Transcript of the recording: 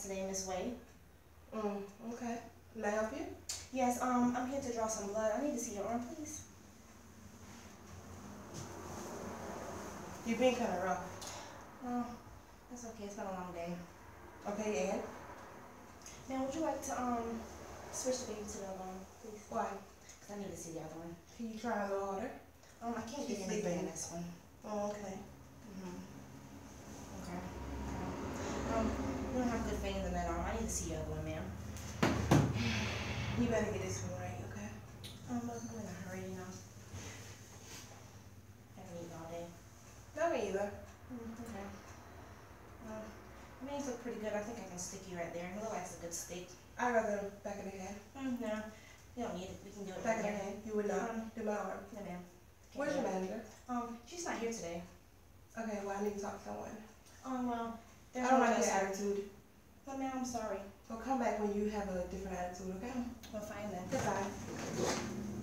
today, Miss Wade. Okay. Can I help you? Yes, I'm here to draw some blood. I need to see your arm, please. You're being kind of rough. Oh, that's okay. It's been a long day. Okay, and? Now, would you like to, switch the baby to the other one, please? Why? Because I need to see the other one. Can you try a little harder? I can't She's get anything sleeping. in this one. Oh, okay. Okay. You don't have good veins in that arm. I need to see your other one, ma'am. You better get this one right, okay? I'm in a hurry, you know. I haven't eaten all day. Not me either. Okay. Veins look pretty good. I think I can stick you right there. It looks like it's a good stick. I'd rather back of the hand. No, you don't need it. We can do it Back right of the here. hand. You would not do my arm. No, ma'am. Where's your manager? She's not here today. Okay, well, I need to talk to someone. Well, I there's don't no like your else. attitude. Well, ma'am, I'm sorry. So come back when you have a different attitude, okay? Well, fine then. Goodbye.